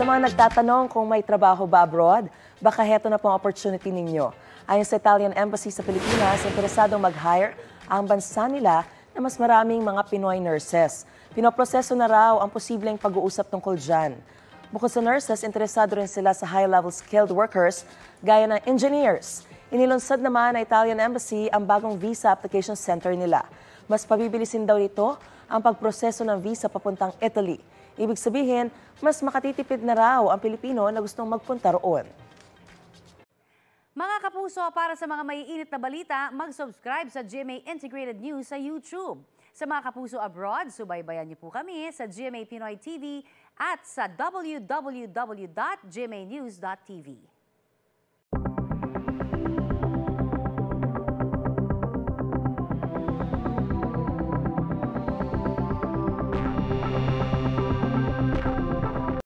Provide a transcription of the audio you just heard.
Sa mga nagtatanong kung may trabaho ba abroad, baka heto na pong opportunity ninyo. Ayon sa Italian Embassy sa Pilipinas, interesadong mag-hire ang bansa nila na mas maraming mga Pinoy nurses. Pinoproseso na raw ang posibleng pag-uusap tungkol dyan. Bukod sa nurses, interesado rin sila sa high-level skilled workers gaya ng engineers. Inilunsad naman ng Italian Embassy ang bagong visa application center nila. Mas pabibilisin daw ito ang pagproseso ng visa papuntang Italy. Ibig sabihin, mas makatitipid na raw ang Pilipino na gustong magpunta roon. Mga kapuso, para sa mga maiinit na balita, mag-subscribe sa GMA Integrated News sa YouTube. Sa mga kapuso abroad, subaybayan niyo po kami sa GMA Pinoy TV at sa www.gmanews.tv.